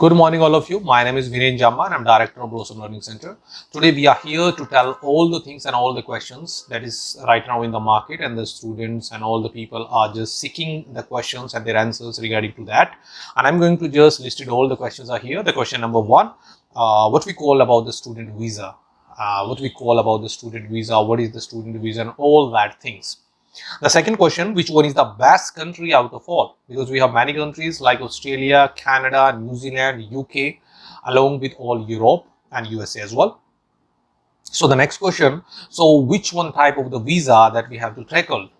Good morning, all of you. My name is Viren Jamma and I'm Director of Blossom Learning Center. Today, we are here to tell all the things and all the questions that is right now in the market, and the students and all the people are just seeking the questions and their answers regarding to that. And I'm going to just list it. All the questions are here. The question number one, what we call about the student visa, what is the student visa, and all that things. The second question, which one is the best country out of all? Because we have many countries like Australia, Canada, New Zealand, UK, along with all Europe and USA as well. So the next question, so which one type of the visa that we have to tackle?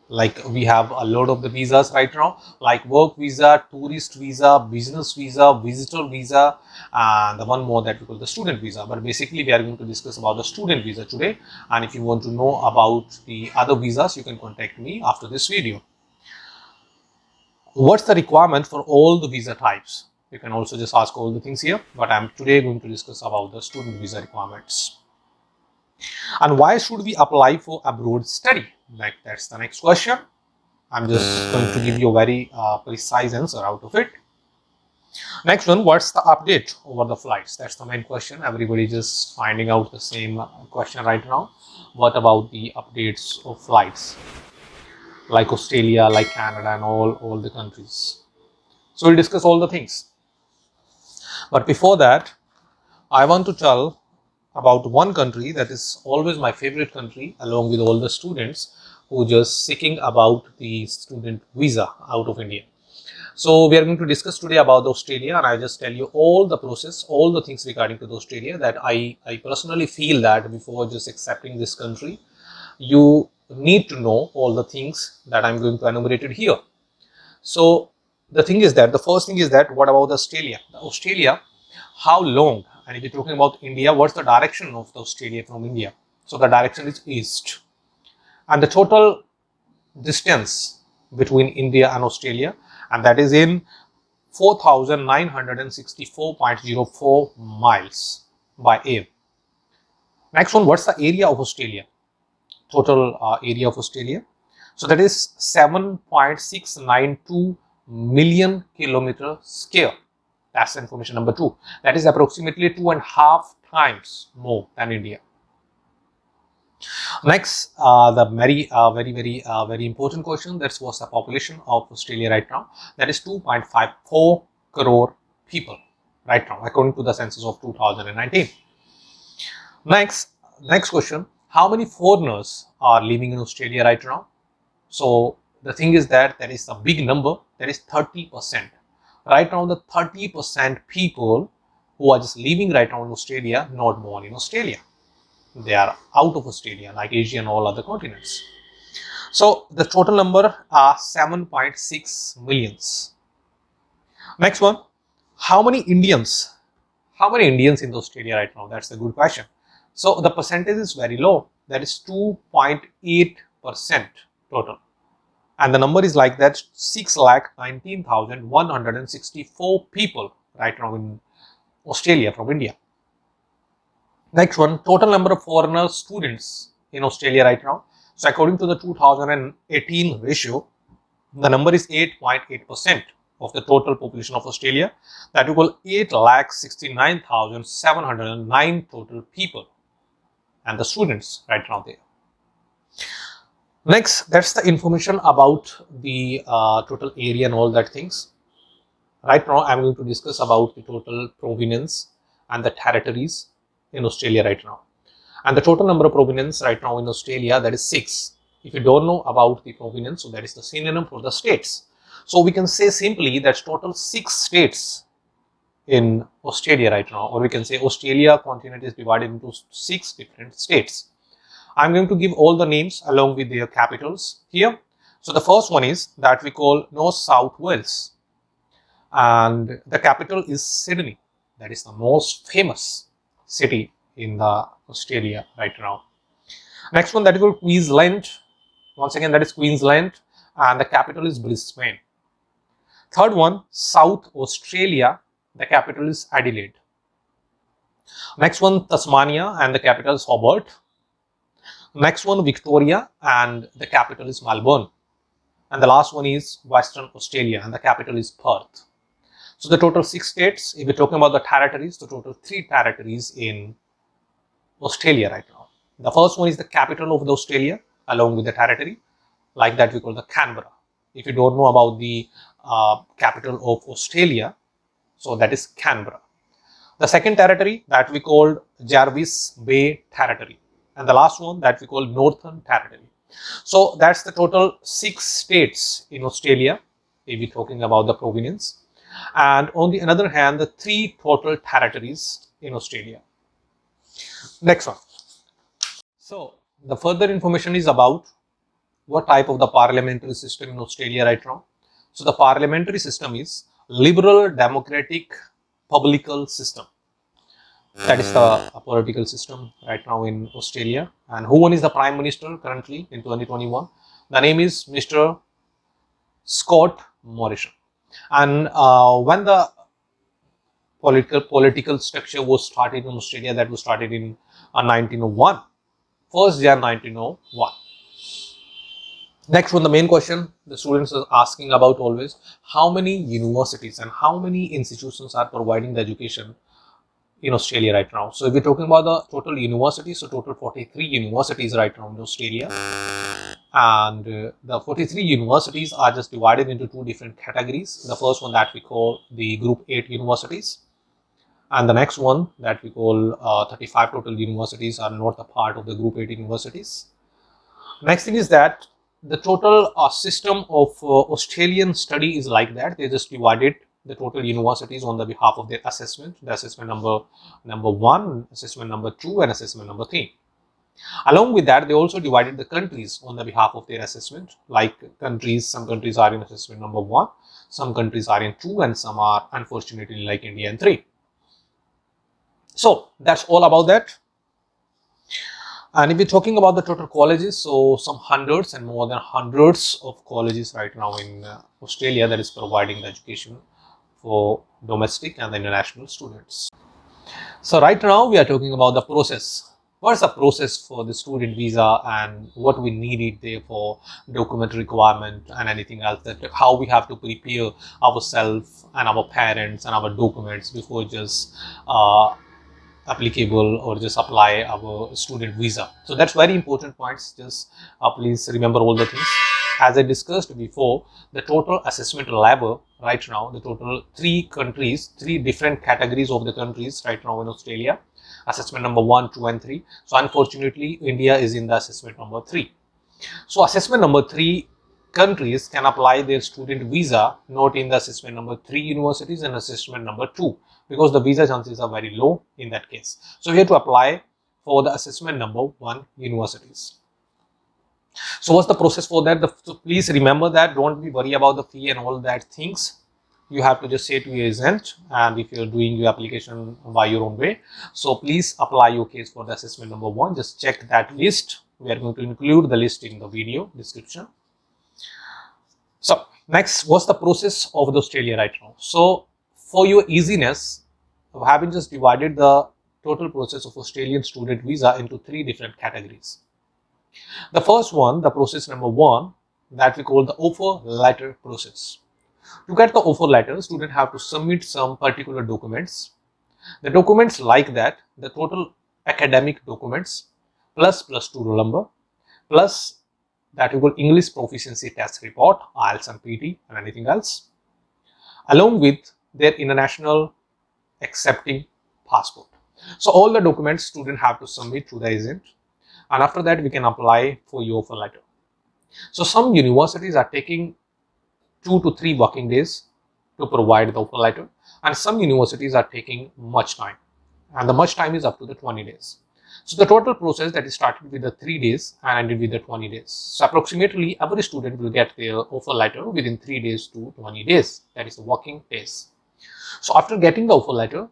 Like we have a lot of the visas right now, like work visa, tourist visa, business visa, visitor visa, and the one more that we call the student visa. But basically we are going to discuss about the student visa today, and if you want to know about the other visas, you can contact me after this video. What's the requirement for all the visa types? You can also just ask all the things here, but I'm today going to discuss about the student visa requirements. And why should we apply for abroad study? Like that's the next question. I'm just going to give you a very precise answer out of it. Next one, what's the update over the flights? That's the main question. Everybody just finding out the same question right now. What about the updates of flights? Like Australia, like Canada, and all the countries. So we'll discuss all the things. But before that, I want to tell about one country that is always my favorite country, along with all the students who just seeking about the student visa out of India. So we are going to discuss today about Australia, and I just tell you all the process, all the things regarding to the Australia that I personally feel that before just accepting this country, you need to know all the things that I'm going to enumerate it here. So the thing is that the first thing is that what about Australia? Australia, how long? And if you're talking about India, what's the direction of the Australia from India? So the direction is east, and the total distance between India and Australia, and that is in 4,964.04 miles by air. Next one, what's the area of Australia? Total area of Australia. So that is 7.692 million kilometer square. That's information number two. That is approximately 2.5 times more than India. Next, the very important question. That's what's the population of Australia right now. That is 2.54 crore people right now, according to the census of 2019. Next question. How many foreigners are living in Australia right now? So the thing is that there is a big number. That is 30%. Right now, the 30% people who are just living right now in Australia, not born in Australia. They are out of Australia, like Asia and all other continents. So the total number are 7.6 millions. Next one, how many Indians? How many Indians in Australia right now? That's a good question. So the percentage is very low. That is 2.8% total. And the number is like that, 6,19,164 people right now in Australia from India. Next one, total number of foreigner students in Australia right now. So according to the 2018 ratio, the number is 8.8% of the total population of Australia. That equal 8,69,709 total people and the students right now there. Next, that's the information about the total area and all that things. Right now, I'm going to discuss about the total province and the territories in Australia right now. And the total number of provinces right now in Australia, that is 6. If you don't know about the province, so that is the synonym for the states. So we can say simply that total 6 states in Australia right now, or we can say Australia continent is divided into 6 different states. I'm going to give all the names along with their capitals here. So the first one is that we call North South Wales, and the capital is Sydney. That is the most famous city in the Australia right now. Next one, that is called Queensland. Once again, that is Queensland, and the capital is Brisbane. Third one, South Australia. The capital is Adelaide. Next one, Tasmania, and the capital is Hobart. Next one, Victoria, and the capital is Melbourne. And the last one is Western Australia, and the capital is Perth. So the total 6 states. If we're talking about the territories, the total 3 territories in Australia right now. The first one is the capital of the Australia along with the territory. Like that we call the Canberra. If you don't know about the capital of Australia, so that is Canberra. The second territory that we called Jervis Bay Territory, and the last one that we call Northern Territory. So that's the total 6 states in Australia if we're talking about the provenance, and on the other hand the 3 total territories in Australia. Next one. So the further information is about what type of the parliamentary system in Australia right now. So the parliamentary system is liberal democratic publical system. That is the political system right now in Australia. And who is the prime minister currently in 2021? The name is Mr. Scott Morrison. And when the political structure was started in Australia, that was started in 1901, 1st January 1901. Next one, the main question the students are asking about always: how many universities and how many institutions are providing the education in Australia right now? So if we're talking about the total universities, so total 43 universities right now in Australia, and the 43 universities are just divided into 2 different categories. The first one that we call the Group 8 universities, and the next one that we call 35 total universities are not a part of the Group 8 universities. Next thing is that the total system of Australian study is like that. They just divided the total universities on the behalf of their assessment. The assessment number 1, assessment number 2, and assessment number 3. Along with that, they also divided the countries on the behalf of their assessment. Like countries, some countries are in assessment number 1, some countries are in 2, and some are unfortunately like India in 3. So that's all about that. And if we're talking about the total colleges, so some hundreds and more than hundreds of colleges right now in Australia that is providing the education for domestic and the international students. So right now we are talking about the process. What's the process for the student visa and what we need it there for document requirement and anything else, that how we have to prepare ourselves and our parents and our documents before just applicable or just apply our student visa. So that's very important points. Just please remember all the things. As I discussed before, the total assessment level right now, the total 3 countries, 3 different categories of the countries right now in Australia, assessment number 1, 2, and 3. So unfortunately, India is in the assessment number 3. So assessment number 3 countries can apply their student visa not in the assessment number 3 universities and assessment number 2, because the visa chances are very low in that case. So we have to apply for the assessment number 1 universities. So what's the process for that? So please remember that, don't be worried about the fee and all that things. You have to just say to your agent, and if you're doing your application by your own way, so please apply your case for the assessment number 1. Just check that list. We are going to include the list in the video description. So next, what's the process of the Australia right now? So for your easiness, I have just divided the total process of Australian student visa into 3 different categories. The first one, the process number 1, that we call the offer letter process. To get the offer letter, students have to submit some particular documents. The documents like that, the total academic documents, plus +2 roll number, plus that we call English proficiency test report, IELTS and PT and anything else, along with their international accepting passport. So all the documents students have to submit to the agent, and after that we can apply for your offer letter. So some universities are taking 2 to 3 working days to provide the offer letter, and some universities are taking much time, and the much time is up to the 20 days. So the total process that is started with the 3 days and ended with the 20 days. So approximately every student will get their offer letter within 3 days to 20 days. That is the working days. So after getting the offer letter,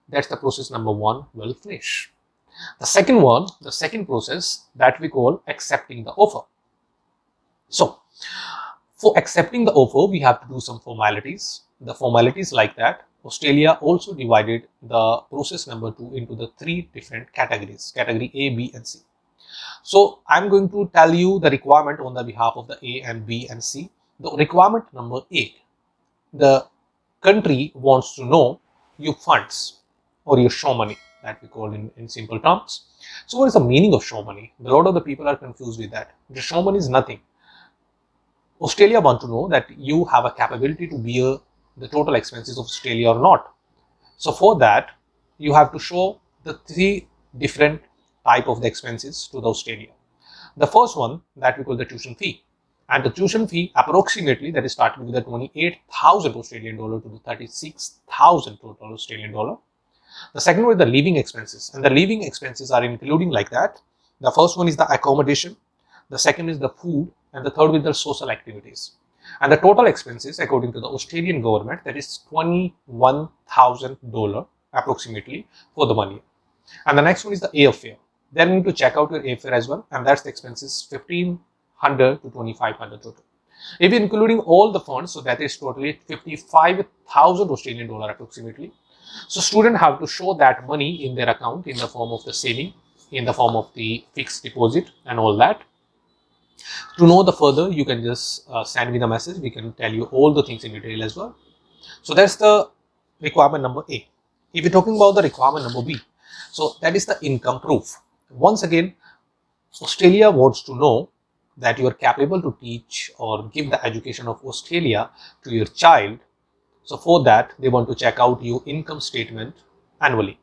that's the process number 1 will finish. The second one, the second process that we call accepting the offer. So for accepting the offer, we have to do some formalities. The formalities like that, Australia also divided the process number 2 into the 3 different categories, category A, B, and C. So I'm going to tell you the requirement on the behalf of the A and B and C. The requirement number A, the country wants to know your funds or your show money, that we call in simple terms. So what is the meaning of show money? A lot of the people are confused with that. The show money is nothing. Australia want to know that you have a capability to bear the total expenses of Australia or not. So for that, you have to show the three different type of the expenses to the Australia. The first one that we call the tuition fee. And the tuition fee approximately that is starting with the 28,000 Australian dollar to the 36,000 total Australian dollar. The second one is the living expenses, and the living expenses are including like that. The first one is the accommodation, the second is the food, and the third is the social activities. And the total expenses according to the Australian government, that is $21,000 approximately for the 1 year. And the next one is the airfare. Then you need to check out your airfare as well, and that's the expenses 1,500 to 2,500 total. If you're including all the funds, so that is totally 55,000 Australian dollar approximately. So students have to show that money in their account in the form of the saving, in the form of the fixed deposit and all that. To know the further, you can just send me the message. We can tell you all the things in detail as well. So that's the requirement number A. If you're talking about the requirement number B, so that is the income proof. Once again, Australia wants to know that you are capable to teach or give the education of Australia to your child. So for that, they want to check out your income statement annually.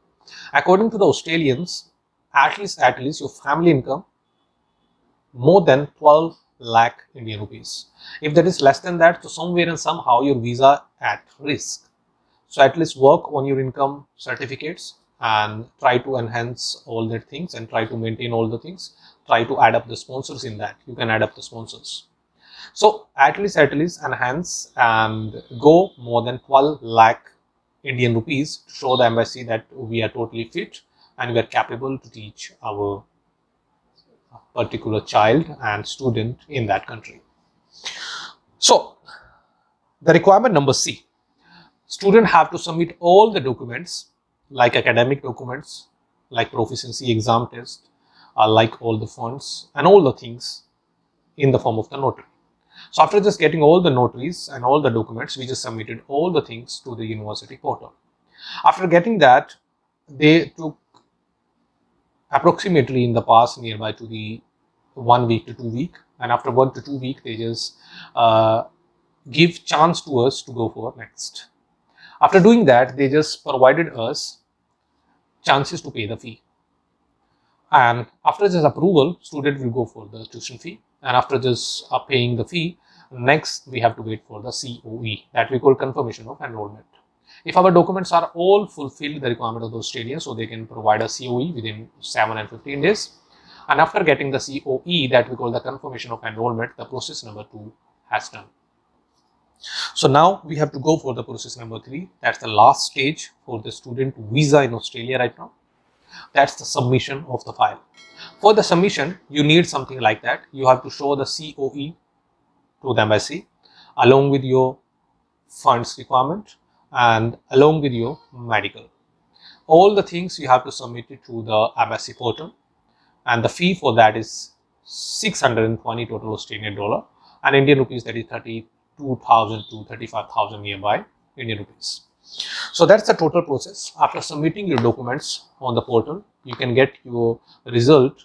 According to the Australians, at least your family income more than 12 lakh Indian rupees. If that is less than that, so somewhere and somehow your visa at risk. So at least work on your income certificates and try to enhance all the things and try to maintain all the things. Try to add up the sponsors in that. You can add up the sponsors. So at least enhance and go more than 12 lakh Indian rupees to show the embassy that we are totally fit and we are capable to teach our particular child and student in that country. So the requirement number C, student have to submit all the documents like academic documents, like proficiency exam test, like all the funds and all the things in the form of the notary. So after just getting all the notaries and all the documents, we just submitted all the things to the university portal. After getting that, they took approximately in the past nearby to the 1 week to 2 week, and after 1 to 2 week, they just give chance to us to go for next. After doing that, they just provided us chances to pay the fee. And after this approval, student will go for the tuition fee. And after just paying the fee, next we have to wait for the COE, that we call confirmation of enrollment. If our documents are all fulfilled the requirement of the Australian, so they can provide a COE within 7 and 15 days. And after getting the COE, that we call the confirmation of enrollment, the process number 2 has done. So now we have to go for the process number 3. That's the last stage for the student visa in Australia right now. That's the submission of the file. For the submission, you need something like that. You have to show the COE to the embassy along with your funds requirement and along with your medical. All the things you have to submit it to the embassy portal, and the fee for that is 620 total Australian dollar, and Indian rupees, that is 32,000 to 35,000 nearby Indian rupees. So that's the total process. After submitting your documents on the portal, you can get your result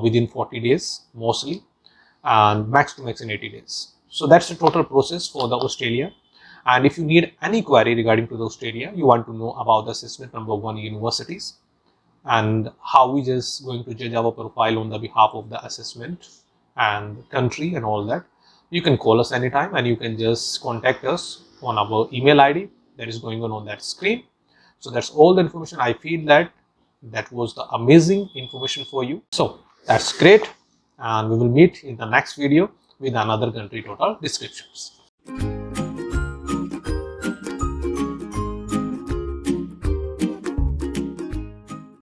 within 40 days mostly, and max to max in 80 days. So that's the total process for the Australia. And if you need any query regarding to the Australia, you want to know about the assessment number 1 universities and how we just going to judge our profile on the behalf of the assessment and country and all that, you can call us anytime and you can just contact us on our email ID that is going on that screen. So that's all the information. I feel that was the amazing information for you. So that's great, and we will meet in the next video with another country total descriptions.